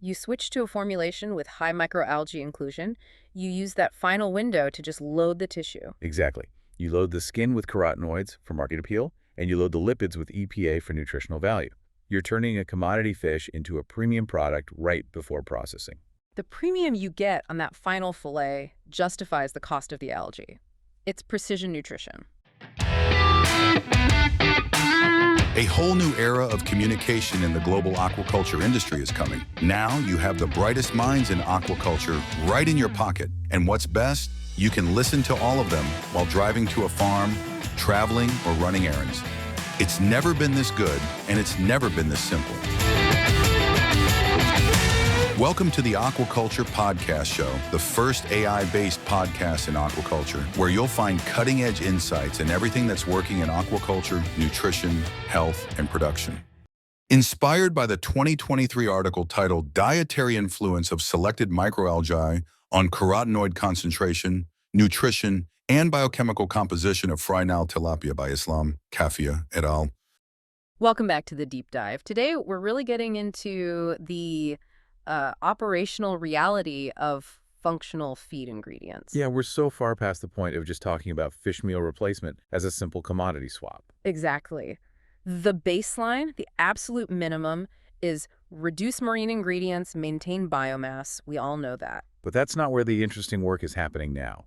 You switch to a formulation with high microalgae inclusion. You use that final window to just load the tissue. Exactly. You load the skin with carotenoids for market appeal, and you load the lipids with EPA for nutritional value. You're turning a commodity fish into a premium product right before processing. The premium you get on that final fillet justifies the cost of the algae. It's precision nutrition. A whole new era of communication in the global aquaculture industry is coming. Now you have the brightest minds in aquaculture right in your pocket. And what's best? You can listen to all of them while driving to a farm, traveling, or running errands. It's never been this good, and it's never been this simple. Welcome to the Aquaculture Podcast Show, the first AI-based podcast in aquaculture, where you'll find cutting-edge insights in everything that's working in aquaculture, nutrition, health, and production. Inspired by the 2023 article titled Dietary Influence of Selected Microalgae on Carotenoid Concentration, Nutrition, and Biochemical Composition of Nile Tilapia by Islam, Kafia, et al. Welcome back to the deep dive. Today, we're really getting into the operational reality of functional feed ingredients. Yeah, we're so far past the point of just talking about fish meal replacement as a simple commodity swap. Exactly. The baseline, the absolute minimum, is reduce marine ingredients, maintain biomass. We all know that. But that's not where the interesting work is happening now.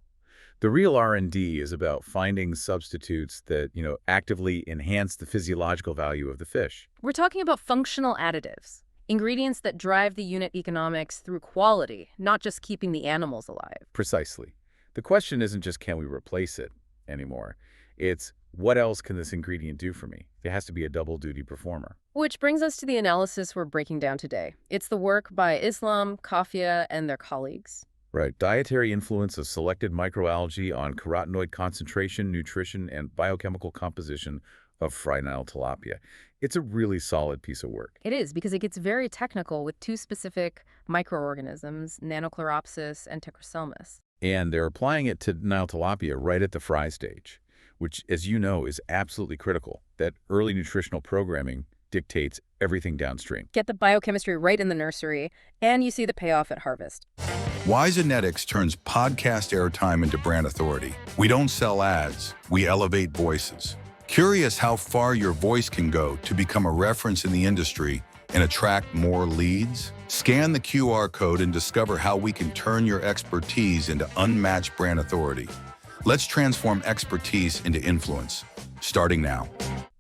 The real R&D is about finding substitutes that, actively enhance the physiological value of the fish. We're talking about functional additives. Ingredients that drive the unit economics through quality, not just keeping the animals alive. Precisely. The question isn't just can we replace it anymore. It's what else can this ingredient do for me? It has to be a double-duty performer. Which brings us to the analysis we're breaking down today. It's the work by Islam, Kafia, and their colleagues. Right. Dietary influence of selected microalgae on carotenoid concentration, nutrition, and biochemical composition of Nile tilapia. It's a really solid piece of work. It is, because it gets very technical with two specific microorganisms, Nanochloropsis and Tetraselmis. And they're applying it to Nile tilapia right at the fry stage, which, as you know, is absolutely critical. That early nutritional programming dictates everything downstream. Get the biochemistry right in the nursery, and you see the payoff at harvest. Why Genetics turns podcast airtime into brand authority. We don't sell ads, we elevate voices. Curious how far your voice can go to become a reference in the industry and attract more leads? Scan the QR code and discover how we can turn your expertise into unmatched brand authority. Let's transform expertise into influence, starting now.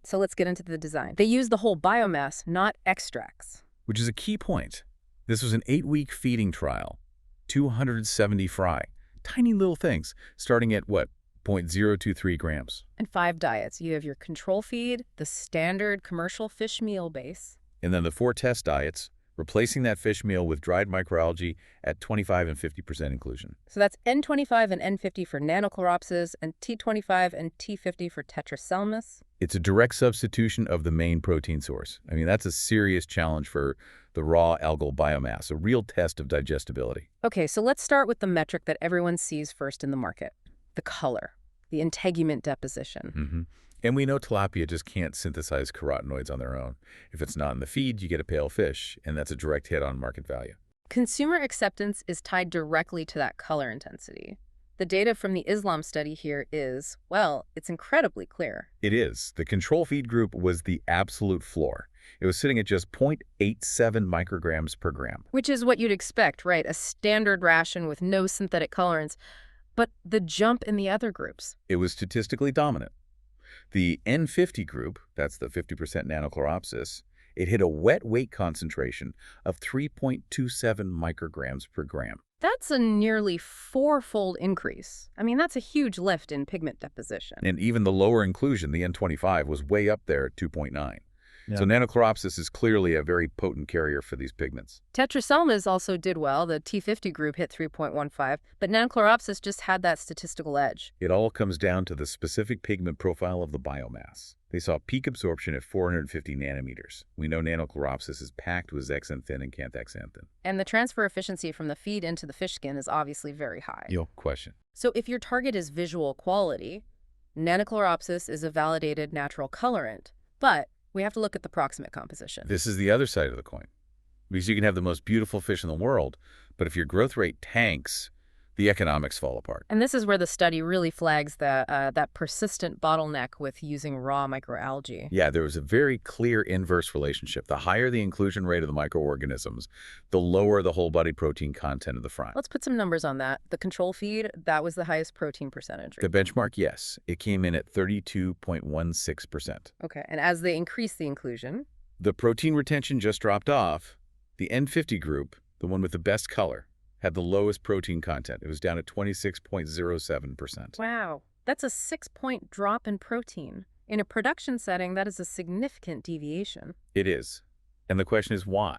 So let's get into the design. They use the whole biomass, not extracts. Which is a key point. This was an 8-week feeding trial, 270 fry. Tiny little things, starting at what? 0.023 grams. And 5 diets. You have your control feed, the standard commercial fish meal base. And then the 4 test diets, replacing that fish meal with dried microalgae at 25 and 50% inclusion. So that's N25 and N50 for Nanochloropsis and T25 and T50 for Tetraselmis. It's a direct substitution of the main protein source. I mean, that's a serious challenge for the raw algal biomass, a real test of digestibility. Okay, so let's start with the metric that everyone sees first in the market. The color, the integument deposition. And we know tilapia just can't synthesize carotenoids on their own. If it's not in the feed, you get a pale fish, and that's a direct hit on market value. Consumer acceptance is tied directly to that color intensity. The data from the Islam study here is, well, it's incredibly clear. It is. The control feed group was the absolute floor. It was sitting at just 0.87 micrograms per gram. Which is what you'd expect, right? A standard ration with no synthetic colorants. But the jump in the other groups. It was statistically dominant. The N50 group, that's the 50% Nanochloropsis, it hit a wet weight concentration of 3.27 micrograms per gram. That's a nearly 4-fold increase. I mean, that's a huge lift in pigment deposition. And even the lower inclusion, the N25, was way up there at 2.9. Yeah. So Nanochloropsis is clearly a very potent carrier for these pigments. Tetraselmis also did well. The T50 group hit 3.15, but Nanochloropsis just had that statistical edge. It all comes down to the specific pigment profile of the biomass. They saw peak absorption at 450 nanometers. We know Nanochloropsis is packed with zexanthin and canthaxanthin. And the transfer efficiency from the feed into the fish skin is obviously very high. No question. So if your target is visual quality, Nanochloropsis is a validated natural colorant. But we have to look at the proximate composition. This is the other side of the coin. because you can have the most beautiful fish in the world, but if your growth rate tanks, the economics fall apart. And this is where the study really flags that persistent bottleneck with using raw microalgae. Yeah, there was a very clear inverse relationship. The higher the inclusion rate of the microorganisms, the lower the whole body protein content of the fry. Let's put some numbers on that. The control feed, that was the highest protein percentage. The benchmark, yes. It came in at 32.16%. Okay, and as they increase the inclusion, the protein retention just dropped off. The N50 group, the one with the best color, had the lowest protein content. It was down at 26.07%. wow, that's a 6-point drop in protein. In a production setting, that is a significant deviation. It is. And the question is why?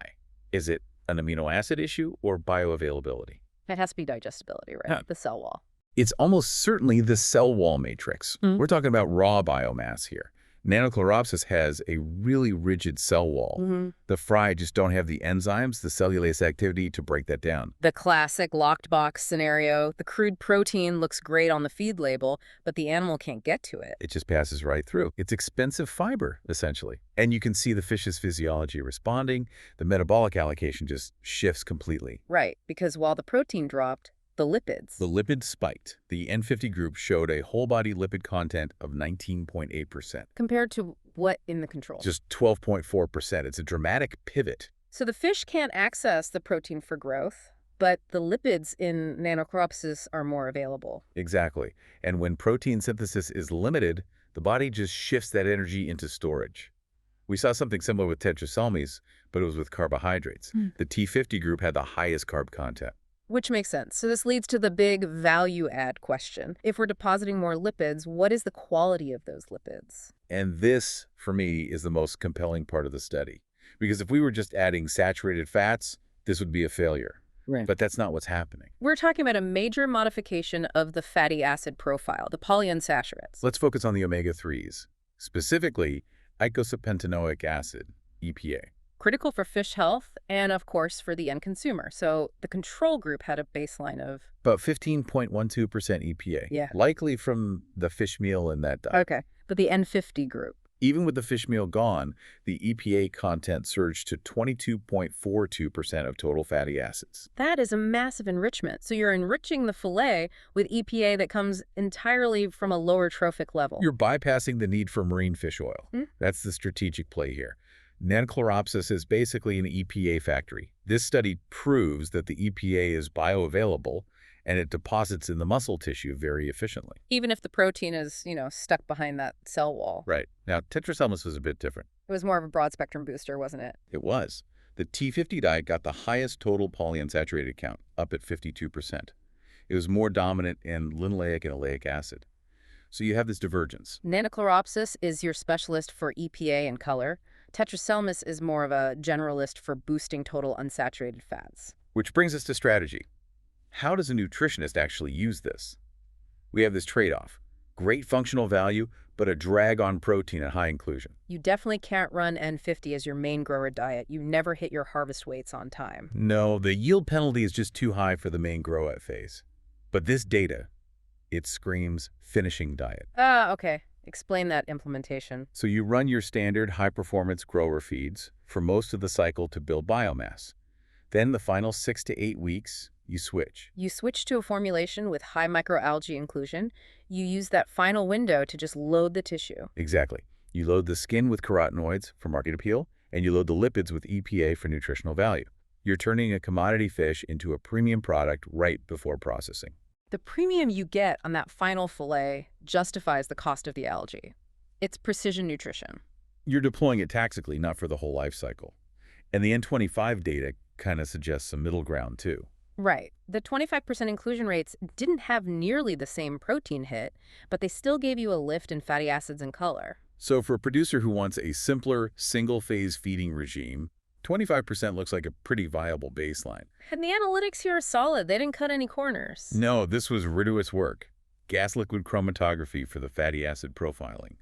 Is it an amino acid issue or bioavailability? It has to be digestibility, right? Yeah. The cell wall. It's almost certainly the cell wall matrix. We're talking about raw biomass here. Nanochloropsis has a really rigid cell wall. The fry just don't have the enzymes, the cellulase activity to break that down. The classic locked box scenario. The crude protein looks great on the feed label, but the animal can't get to it. It just passes right through. It's expensive fiber, essentially. And you can see the fish's physiology responding. The metabolic allocation just shifts completely. Right, because while the protein dropped, the lipids. The lipids spiked. The N50 group showed a whole body lipid content of 19.8%. Compared to what in the control? Just 12.4%. It's a dramatic pivot. So the fish can't access the protein for growth, but the lipids in Nanochloropsis are more available. Exactly. And when protein synthesis is limited, the body just shifts that energy into storage. We saw something similar with Tetraselmis, but it was with carbohydrates. The T50 group had the highest carb content. Which makes sense. So this leads to the big value add question. If we're depositing more lipids, what is the quality of those lipids? And this, for me, is the most compelling part of the study. Because if we were just adding saturated fats, this would be a failure. Right. But that's not what's happening. We're talking about a major modification of the fatty acid profile, the polyunsaturates. Let's focus on the omega-3s, specifically eicosapentaenoic acid, EPA. Critical for fish health and, of course, for the end consumer. So the control group had a baseline of... About 15.12% EPA. Yeah. Likely from the fish meal in that diet. Okay. But the N50 group. Even with the fish meal gone, the EPA content surged to 22.42% of total fatty acids. That is a massive enrichment. So you're enriching the fillet with EPA that comes entirely from a lower trophic level. You're bypassing the need for marine fish oil. That's the strategic play here. Nanochloropsis is basically an EPA factory. This study proves that the EPA is bioavailable and it deposits in the muscle tissue very efficiently. Even if the protein is, stuck behind that cell wall. Right. Now, Tetraselmis was a bit different. It was more of a broad-spectrum booster, wasn't it? It was. The T50 diet got the highest total polyunsaturated count, up at 52%. It was more dominant in linoleic and oleic acid. So you have this divergence. Nanochloropsis is your specialist for EPA and color. Tetraselmis is more of a generalist for boosting total unsaturated fats. Which brings us to strategy. How does a nutritionist actually use this? We have this trade-off. Great functional value, but a drag on protein at high inclusion. You definitely can't run N50 as your main grower diet. You never hit your harvest weights on time. No, the yield penalty is just too high for the main grow-out phase. But this data, it screams finishing diet. Okay. Explain that implementation. So you run your standard high-performance grower feeds for most of the cycle to build biomass. Then the final 6 to 8 weeks, you switch. You switch to a formulation with high microalgae inclusion. You use that final window to just load the tissue. Exactly. You load the skin with carotenoids for market appeal, and you load the lipids with EPA for nutritional value. You're turning a commodity fish into a premium product right before processing. The premium you get on that final fillet justifies the cost of the algae. It's precision nutrition. You're deploying it tactically, not for the whole life cycle. And the N25 data kind of suggests some middle ground, too. Right. The 25% inclusion rates didn't have nearly the same protein hit, but they still gave you a lift in fatty acids and color. So for a producer who wants a simpler, single-phase feeding regime, 25% looks like a pretty viable baseline. And the analytics here are solid. They didn't cut any corners. No, this was rigorous work. Gas liquid chromatography for the fatty acid profiling.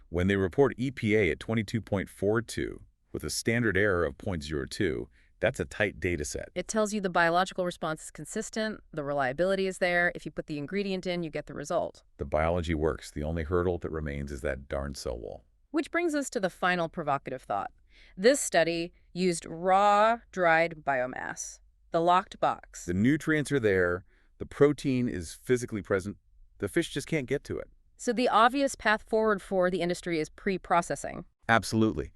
When they report EPA at 22.42 with a standard error of 0.02, that's a tight data set. It tells you the biological response is consistent, the reliability is there. If you put the ingredient in, you get the result. The biology works. The only hurdle that remains is that darn cell wall. Which brings us to the final provocative thought. This study used raw, dried biomass, the locked box. The nutrients are there, the protein is physically present, the fish just can't get to it. So the obvious path forward for the industry is pre-processing. Absolutely.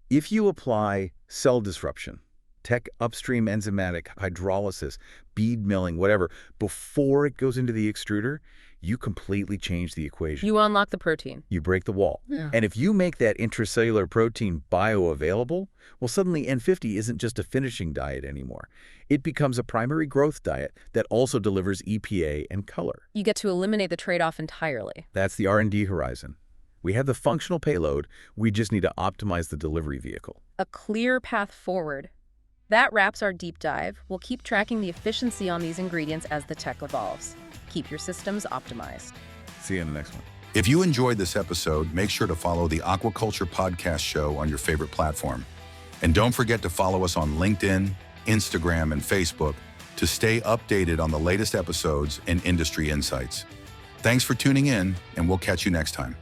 If you apply cell disruption, tech upstream enzymatic hydrolysis, bead milling, whatever, before it goes into the extruder, you completely change the equation. You unlock the protein. You break the wall. Yeah. And if you make that intracellular protein bioavailable, well, suddenly N50 isn't just a finishing diet anymore. It becomes a primary growth diet that also delivers EPA and color. You get to eliminate the trade-off entirely. That's the R&D horizon. We have the functional payload, we just need to optimize the delivery vehicle. A clear path forward. That wraps our deep dive. We'll keep tracking the efficiency on these ingredients as the tech evolves. Keep your systems optimized. See you in the next one. If you enjoyed this episode, make sure to follow the Aquaculture Podcast Show on your favorite platform. And don't forget to follow us on LinkedIn, Instagram, and Facebook to stay updated on the latest episodes and industry insights. Thanks for tuning in, and we'll catch you next time.